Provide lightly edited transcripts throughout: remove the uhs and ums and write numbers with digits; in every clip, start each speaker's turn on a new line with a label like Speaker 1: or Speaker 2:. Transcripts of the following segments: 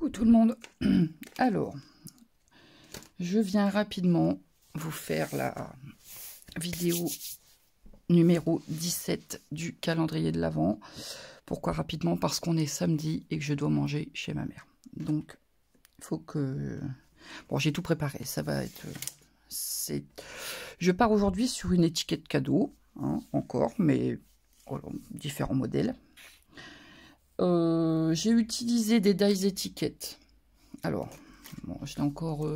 Speaker 1: Coucou tout le monde. Alors, je viens rapidement vous faire la vidéo numéro 17 du calendrier de l'Avent. Pourquoi rapidement? Parce qu'on est samedi et que je dois manger chez ma mère. Donc, il faut que... Bon, j'ai tout préparé. Ça va être... Je pars aujourd'hui sur une étiquette cadeau, hein, encore, mais voilà, différents modèles. J'ai utilisé des dies étiquettes. Alors, bon, je l'ai encore...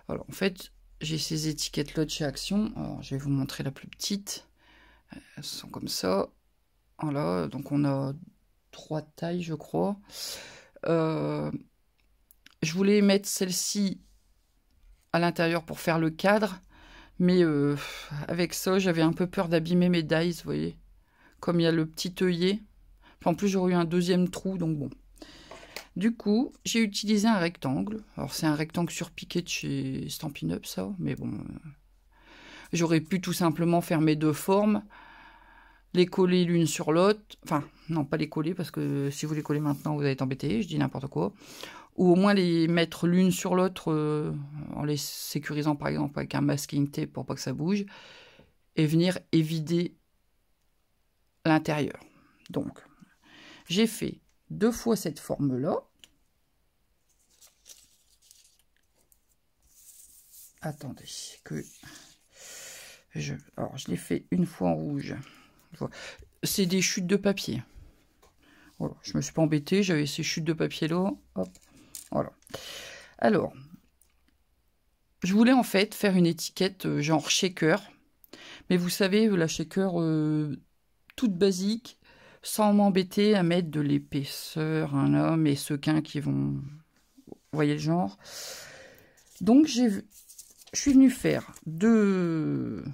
Speaker 1: Alors, en fait, j'ai ces étiquettes-là de chez Action. Alors, je vais vous montrer la plus petite. Elles sont comme ça. Voilà, donc on a 3 tailles, je crois. Je voulais mettre celle-ci à l'intérieur pour faire le cadre. Mais avec ça, j'avais un peu peur d'abîmer mes dies, vous voyez. Comme il y a le petit œillet. En plus, j'aurais eu un deuxième trou, donc bon. Du coup, j'ai utilisé un rectangle. Alors, c'est un rectangle surpiqué de chez Stampin' Up, ça. Mais bon, j'aurais pu tout simplement faire mes deux formes, les coller l'une sur l'autre. Enfin, non, pas les coller, parce que si vous les collez maintenant, vous allez être embêté. Je dis n'importe quoi. Ou au moins les mettre l'une sur l'autre, en les sécurisant, par exemple, avec un masking tape pour pas que ça bouge. Et venir évider l'intérieur. Donc, j'ai fait 2 fois cette forme-là. Attendez, que alors je l'ai fait une fois en rouge. C'est des chutes de papier. Voilà, je me suis pas embêtée, j'avais ces chutes de papier là. Hop, voilà. Alors, je voulais en fait faire une étiquette genre shaker, mais vous savez, la shaker toute basique, sans m'embêter à mettre de l'épaisseur, un homme et sequins qui vont... Vous voyez le genre. Donc je suis venue faire 2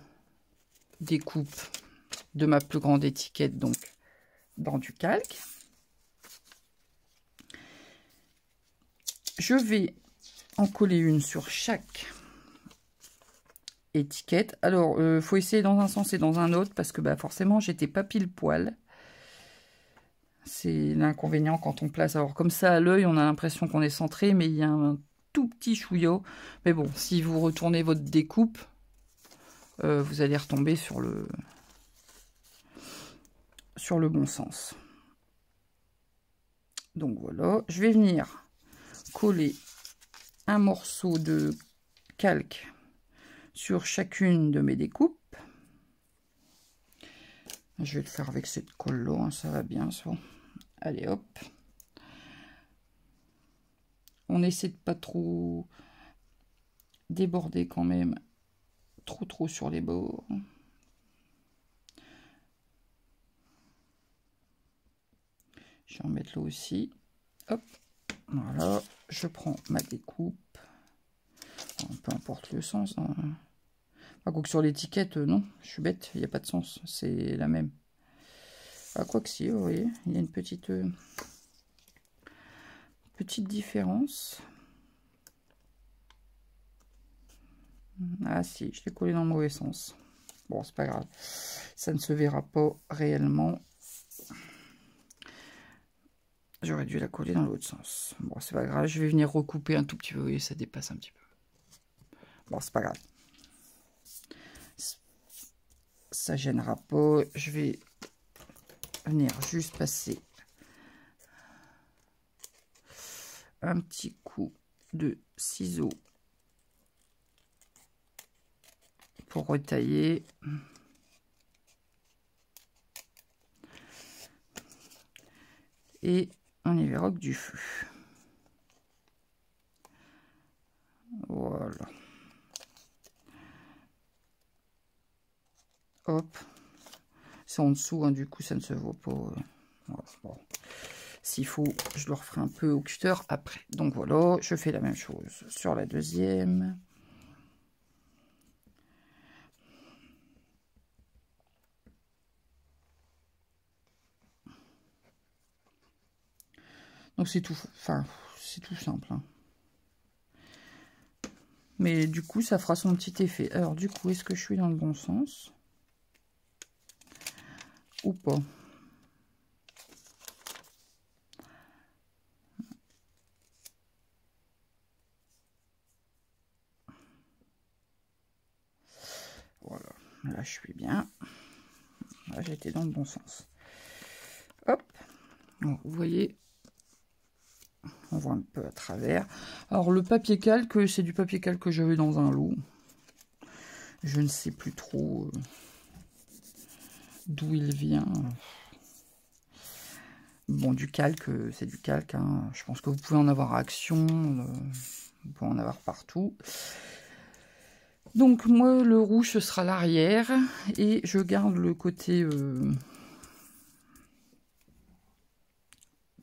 Speaker 1: découpes de ma plus grande étiquette, donc dans du calque. Je vais en coller une sur chaque étiquette. Alors, faut essayer dans un sens et dans un autre, parce que bah, forcément, j'étais pas pile poil. C'est l'inconvénient quand on place. Alors, comme ça, à l'œil, on a l'impression qu'on est centré, mais il y a un tout petit chouillot. Mais bon, si vous retournez votre découpe, vous allez retomber sur le bon sens. Donc voilà, je vais venir coller un morceau de calque sur chacune de mes découpes. Je vais le faire avec cette colle là, hein, ça va bien ça. Allez hop. On essaie de pas trop déborder quand même trop sur les bords. Je vais en mettre là aussi. Hop. Voilà, je prends ma découpe. Bon, peu importe le sens. Hein. Quoi que sur l'étiquette, non, je suis bête, il n'y a pas de sens, c'est la même. Ah, quoi que si, vous voyez, il y a une petite différence. Ah si, je l'ai collé dans le mauvais sens. Bon, c'est pas grave, ça ne se verra pas réellement. J'aurais dû la coller dans l'autre sens. Bon, c'est pas grave, je vais venir recouper un tout petit peu, vous voyez, ça dépasse un petit peu. Bon, c'est pas grave. Ça gênera pas, je vais venir juste passer un petit coup de ciseau pour retailler. Et on y verra que du feu. Voilà. Hop. C'est en dessous, hein, du coup ça ne se voit pas. Voilà. Bon. S'il faut, je le referai un peu au cutter après. Donc voilà, je fais la même chose sur la deuxième. Donc c'est tout, enfin c'est tout simple. Hein. Mais du coup ça fera son petit effet. Alors du coup, est-ce que je suis dans le bon sens ou pas? là je suis bien. Là j'étais dans le bon sens. Hop. Donc, vous voyez, on voit un peu à travers. Alors le papier calque, c'est du papier calque que j'avais dans un lot. Je ne sais plus trop d'où il vient. Bon, du calque, c'est du calque. Hein. Je pense que vous pouvez en avoir à Action. Vous pouvez en avoir partout. Donc moi, le rouge, ce sera l'arrière. Et je garde le côté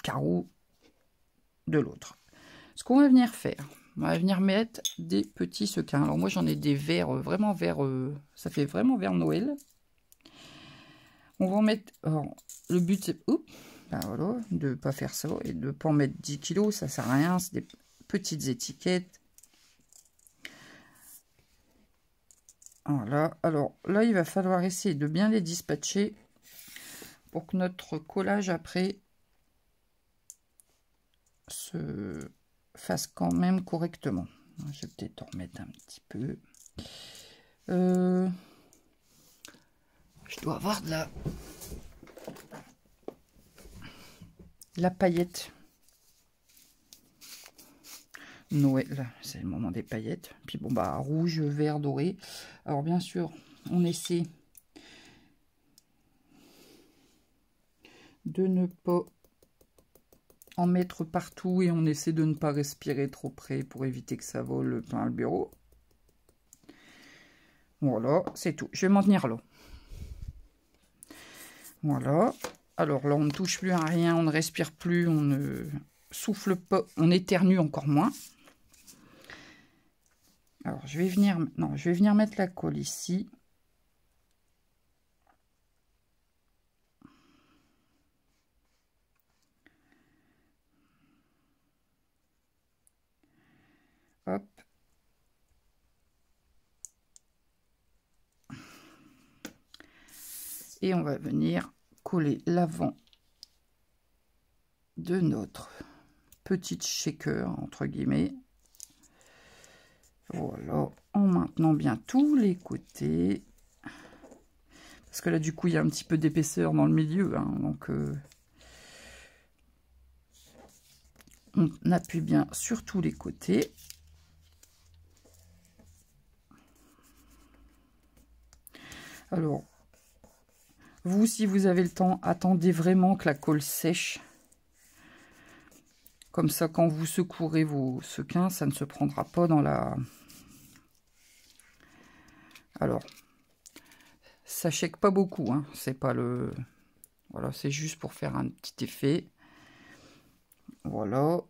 Speaker 1: carreau de l'autre. Ce qu'on va venir faire, on va venir mettre des petits sequins. Alors moi, j'en ai des verts, vraiment verts. Ça fait vraiment vert Noël. On va en mettre... Alors, le but, c'est... Ben voilà, de ne pas faire ça et de ne pas en mettre 10 kilos, ça sert à rien, c'est des petites étiquettes. Voilà, alors là il va falloir essayer de bien les dispatcher pour que notre collage après se fasse quand même correctement. Je vais peut-être en remettre un petit peu. Je dois avoir de la paillette. Noël, c'est le moment des paillettes. Puis bon, bah, rouge, vert, doré. Alors, bien sûr, on essaie de ne pas en mettre partout et on essaie de ne pas respirer trop près pour éviter que ça vole plein le bureau. Voilà, c'est tout. Je vais m'en tenir là. Voilà. Alors là, on ne touche plus à rien, on ne respire plus, on ne souffle pas, on éternue encore moins. Alors, je vais venir mettre la colle ici. Hop. Et on va venir coller l'avant de notre petite shaker, entre guillemets. Voilà, en maintenant bien tous les côtés. Parce que là, du coup, il y a un petit peu d'épaisseur dans le milieu. Hein, donc, on appuie bien sur tous les côtés. Alors, vous, si vous avez le temps, attendez vraiment que la colle sèche. Comme ça, quand vous secourez vos sequins, ça ne se prendra pas dans la... Alors, ça chèque pas beaucoup, hein. C'est pas le... Voilà, c'est juste pour faire un petit effet. Voilà.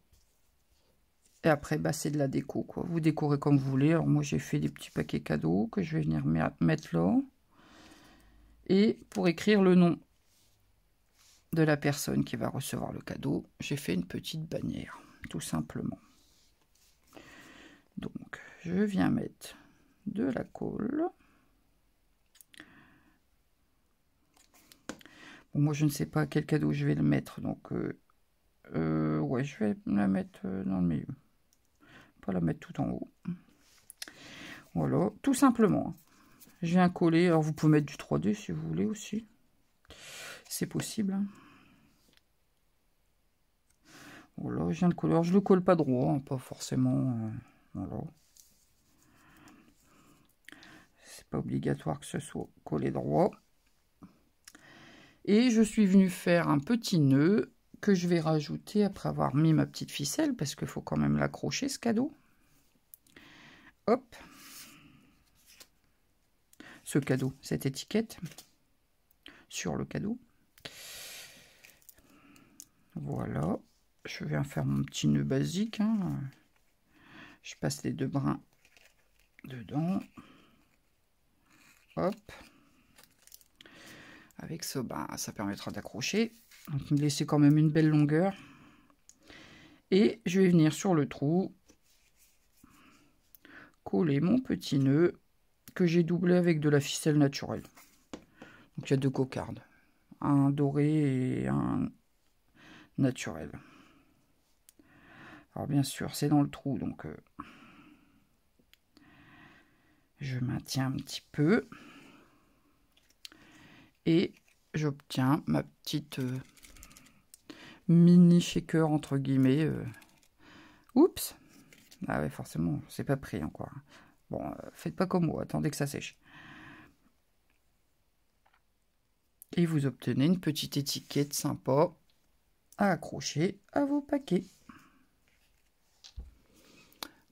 Speaker 1: Et après, bah, c'est de la déco, quoi. Vous décorez comme vous voulez. Alors, moi, j'ai fait des petits paquets cadeaux que je vais venir mettre là. Et pour écrire le nom de la personne qui va recevoir le cadeau, j'ai fait une petite bannière, tout simplement. Donc, je viens mettre de la colle. Bon, moi, je ne sais pas à quel cadeau je vais le mettre, donc ouais, je vais la mettre dans le milieu. Pas la mettre tout en haut. Voilà, tout simplement. Je viens coller. Alors, vous pouvez mettre du 3D si vous voulez aussi. C'est possible. Hein. Voilà, je viens de coller. Alors, je le colle pas droit, hein, pas forcément. Voilà. C'est pas obligatoire que ce soit collé droit. Et je suis venue faire un petit nœud que je vais rajouter après avoir mis ma petite ficelle, parce qu'il faut quand même l'accrocher, ce cadeau. Hop. Ce cadeau, cette étiquette sur le cadeau. Voilà. Je viens faire mon petit nœud basique. Hein. Je passe les deux brins dedans. Hop. Avec ça, bah, ça permettra d'accrocher. Donc, me laisser quand même une belle longueur. Et je vais venir sur le trou coller mon petit nœud que j'ai doublé avec de la ficelle naturelle. Donc il y a deux cocardes, un doré et un naturel. Alors bien sûr c'est dans le trou, donc je maintiens un petit peu. Et j'obtiens ma petite mini shaker entre guillemets. Oups. Ah ouais, forcément, c'est pas pris encore. Bon, faites pas comme moi, attendez que ça sèche. Et vous obtenez une petite étiquette sympa à accrocher à vos paquets.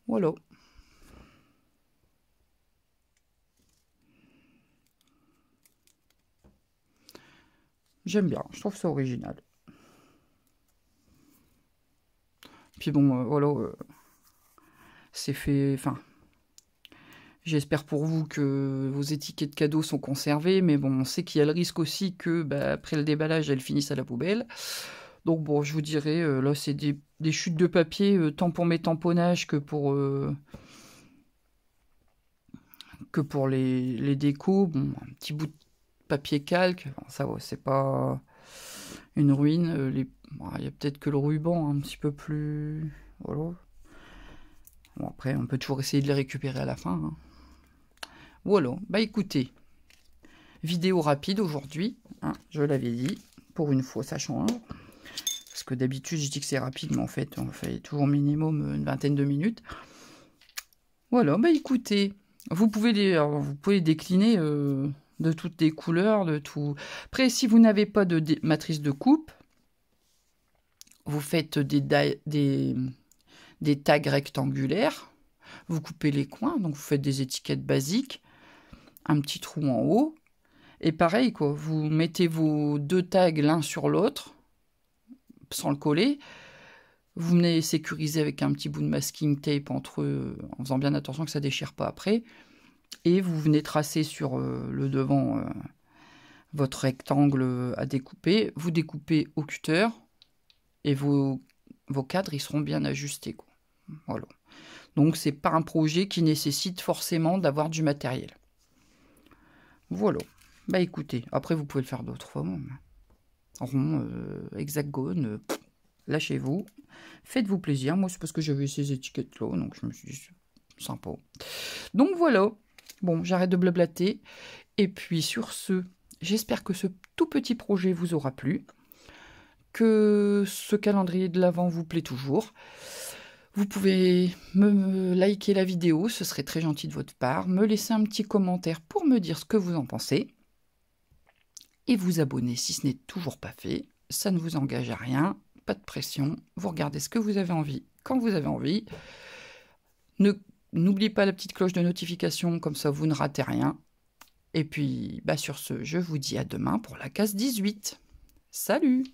Speaker 1: Voilà. J'aime bien, je trouve ça original. Puis bon, voilà, c'est fait, enfin, j'espère pour vous que vos étiquettes cadeaux sont conservées, mais bon, on sait qu'il y a le risque aussi que, bah, après le déballage, elles finissent à la poubelle. Donc bon, je vous dirais, là, c'est des chutes de papier, tant pour mes tamponnages que pour les décos. Bon, un petit bout de papier calque, bon, ça, ouais, c'est pas une ruine. Il y a peut-être que le ruban un petit peu plus... Voilà. Bon, après, on peut toujours essayer de les récupérer à la fin. Hein. Voilà. Bah écoutez, vidéo rapide aujourd'hui. Hein, je l'avais dit. Pour une fois, ça change. Parce que d'habitude, je dis que c'est rapide, mais en fait, on fait toujours minimum une vingtaine de minutes. Voilà. Bah écoutez, vous pouvez les décliner de toutes les couleurs, de tout. Après, si vous n'avez pas de matrice de coupe, vous faites des tags rectangulaires, vous coupez les coins, donc vous faites des étiquettes basiques, un petit trou en haut, et pareil, quoi, vous mettez vos deux tags l'un sur l'autre, sans le coller, vous venez sécuriser avec un petit bout de masking tape entre eux, en faisant bien attention que ça ne déchire pas après, et vous venez tracer sur le devant votre rectangle à découper, vous découpez au cutter, et vos cadres, ils seront bien ajustés, quoi. Voilà. Donc, c'est pas un projet qui nécessite forcément d'avoir du matériel. Voilà. Bah, écoutez, après, vous pouvez le faire d'autres fois. Rond, hexagone, lâchez-vous. Faites-vous plaisir. Moi, c'est parce que j'avais ces étiquettes-là, donc je me suis dit, sympa. Donc, voilà. Bon, j'arrête de blablater. Et puis, sur ce, j'espère que ce tout petit projet vous aura plu. Que ce calendrier de l'Avent vous plaît toujours. Vous pouvez me liker la vidéo, ce serait très gentil de votre part. Me laisser un petit commentaire pour me dire ce que vous en pensez. Et vous abonner si ce n'est toujours pas fait. Ça ne vous engage à rien, pas de pression. Vous regardez ce que vous avez envie quand vous avez envie. N'oubliez pas la petite cloche de notification, comme ça vous ne ratez rien. Et puis, bah sur ce, je vous dis à demain pour la case 18. Salut!